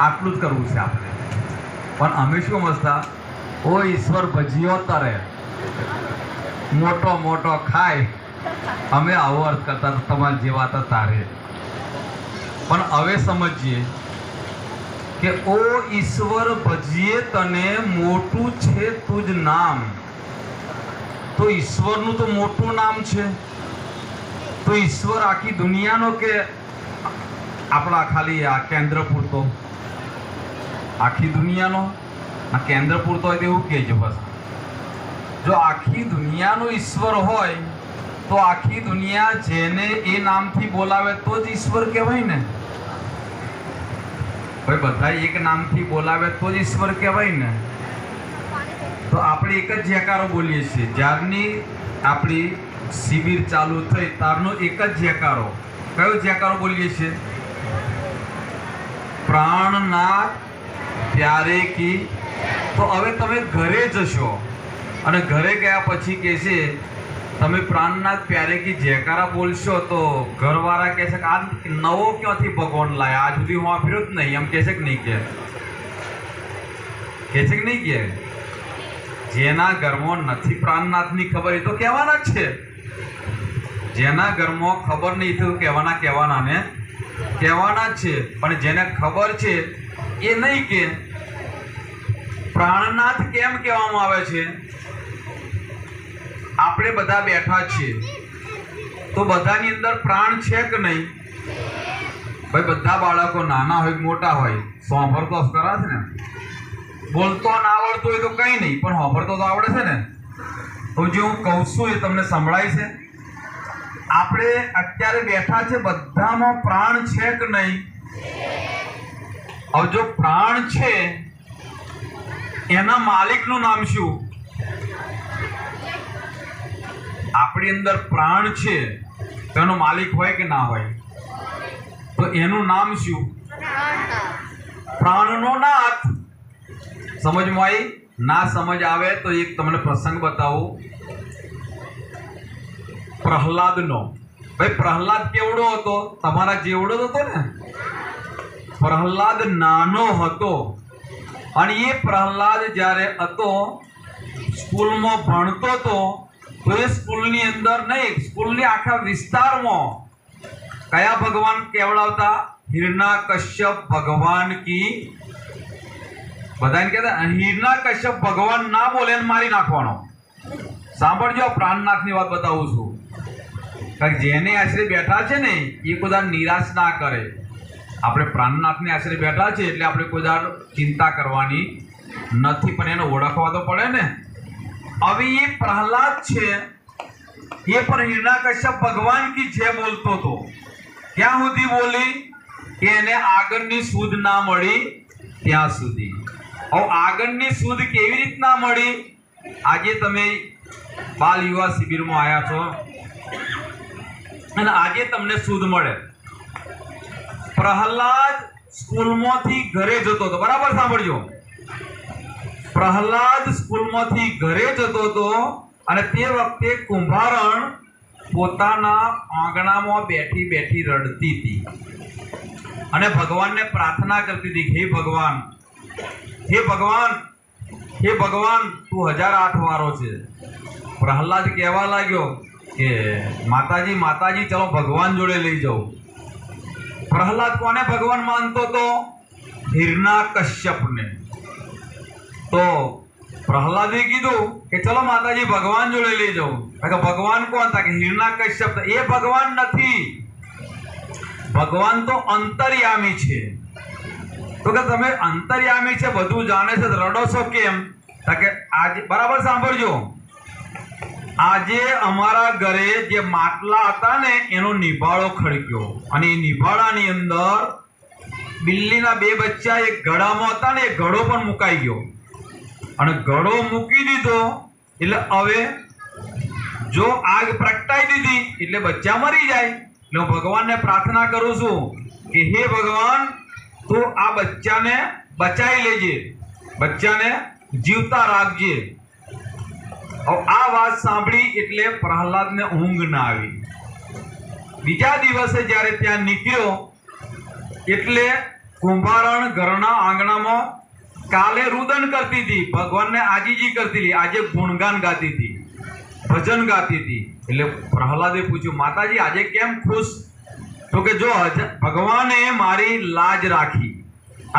આટલું જ કરવું છે આપણે. પણ અમે શું સમજતા, ઓ ઈશ્વર ભજીયો તરે, મોટો મોટો ખાય, અમે આવો અર્થ કરતા તમારા જેવા હતા તારે. પણ હવે સમજીએ કે ઓ ઈશ્વર ભજીએ તને, મોટું છે તુજ નામ. તો ઈશ્વરનું તો મોટું નામ છે. તો ઈશ્વર આખી દુનિયાનો કે આપણા ખાલી આ કેન્દ્ર પૂરતો? આખી દુનિયાનો. આ કેન્દ્ર પૂરતો હોય તો એવું કહેજો. બસ જો આખી દુનિયાનો ઈશ્વર હોય તો આખી દુનિયા જેને એ નામથી બોલાવે તો જ ઈશ્વર કહેવાય ને ભાઈ. બધા એક નામથી બોલાવે તો જ ઈશ્વર કહેવાય ને. તો આપણે એક જ જયકારો બોલીએ છીએ. જ્યારની આપણી શિબિર ચાલુ થઈ ત્યારનો એક જ જયકારો. કયો જયકારો બોલીએ છીએ? પ્રાણનાથ પ્યારે કી. તો હવે તમે ઘરે જશો અને ઘરે ગયા પછી કહેશે તમે પ્રાણનાથ પ્યારે કી જયકારા બોલશો તો ઘરવાળા કહે છે કે આ નવો ક્યાંથી ભગવાન લાયા, આજ સુધી હું આપ્યો જ નહીં, એમ કહે છે કે નહીં? કહે છે કે નહીં? કહે. જેના ઘરમાં નથી પ્રાણનાથની ખબર એ તો કહેવાના જ છે. જેના ઘરમાં ખબર નહીં તો કહેવાના ને કહેવાના જ છે. પણ જેને ખબર છે એ નહીં કે. પ્રાણનાથ કેમ કહેવામાં આવે છે? આપણે બધા બેઠા છીએ તો બધાની અંદર પ્રાણ છે કે નહીં? ભાઈ બધા બાળકો નાના હોય મોટા હોય સાંભળતો ખરા છે ને. બોલતો ના આવડતો હોય તો કંઈ નહીં, પણ સાંભળતો તો આવડે છે ને. તો જે હું કહું છું એ તમને સંભળાય છે? આપણે અત્યારે બેઠા છે બધામાં પ્રાણ છે કે નહીં? હવે જો પ્રાણ છે એના માલિકનું નામ શું? આપણી અંદર પ્રાણ છે તો એનો માલિક હોય કે ના હોય? તો એનું નામ શું? પ્રાણનો નાથ. સમજમાં આવી? ના સમજ આવે તો એક તમને પ્રસંગ બતાવું પ્રહલાદનો. ભાઈ પ્રહલાદ કેવડો હતો? તમારા જેવડો જ હતો ને. પ્રહલાદ નાનો હતો અને એ પ્રહલાદ જ્યારે હતો સ્કૂલમાં ભણતો હતો તો એ સ્કૂલની અંદર નહીં, સ્કૂલની આખા વિસ્તારમાં કયા ભગવાન કેવડાવતા? હિરણ્યકશ્યપ ભગવાન કી. બધાને કહેતા હિરણ્યકશ્યપ ભગવાન ના બોલે ને મારી નાખવાનો. સાંભળજો, પ્રાણનાથની વાત બતાવું છું. કારણ કે જેને આશરે બેઠા છે ને એ કોઈ નિરાશ ના કરે. આપણે પ્રાણનાથની આશરે બેઠા છે એટલે આપણે કોઈ ચિંતા કરવાની નથી, પણ એને ઓળખવા તો પડે ને. હવે એ પ્રહલાદ છે એ પણ હિરણ્યકશ્યપ ભગવાન કી જય બોલતો હતો. ક્યાં સુધી બોલી? કે એને આગળની સુધ ના મળી ત્યાં સુધી. હવે આગળની સુધ કેવી રીતના મળી? આજે તમે બાલ યુવા શિબિરમાં આવ્યા છો અને આજે તમને સુધ મળે. પ્રહલાદ સ્કૂલમાંથી ઘરે જતો હતો, બરાબર સાંભળજો. પ્રહલાદ સ્કૂલમાંથી ઘરે જતો હતો અને તે વખતે કુંભારણ પોતાના આંગણામાં બેઠી બેઠી રડતી હતી અને ભગવાનને પ્રાર્થના કરતી હતી, હે ભગવાન, હે ભગવાન, હે ભગવાન, તું 1008 વારો છે. પ્રહલાદ કહેવા લાગ્યો કે માતાજી માતાજી ચલો ભગવાન જોડે લઈ જાઉં. પ્રહલાદ કોને ભગવાન માનતો હતો? હિરણ્યકશ્યપને. તો પ્રહલાદે કીધું કે ચલો માતાજી ભગવાન જોડે લઈ જાઉં. ભગવાન કોણ હતા? કે હિરણ્યકશ્યપ. એ ભગવાન નથી, ભગવાન તો અંતર્યામી છે. તો કે તમે અંતર્યામી છે, બધું જાણે છે, રડો છો કેમ? કે આજે બરાબર સાંભળજો, આજે અમારા ઘરે જે માટલા હતા ને એનો નિભાળો ખડક્યો અને એ નિભાળાની અંદર બિલ્લીના 2 બચ્ચા એક ઘડામાં હતા ને એ ઘડો પણ મુકાઈ ગયો અને ઘડો મૂકી દીધો એટલે હવે જો આગ પ્રગટાઈ દીધી એટલે બચ્ચા મરી જાય. એટલે હું ભગવાનને પ્રાર્થના કરું છું કે હે ભગવાન, તું આ બચ્ચાને બચાવી લેજે, બચ્ચાને જીવતા રાખજે. આ વાત સાંભળી એટલે પ્રહલાદને ઊંઘ ના આવી. બીજા દિવસે જ્યારે ત્યાં નીકળ્યો એટલે કુંભારણ ઘરના આંગણામાં કાલે રુદન કરતી હતી, ભગવાનને આજીજી કરતી હતી, આજે ગુણગાન ગાતી હતી, ભજન ગાતી હતી. એટલે પ્રહલાદે પૂછ્યું, માતાજી આજે કેમ ખુશ? તો કે જો ભગવાને મારી લાજ રાખી,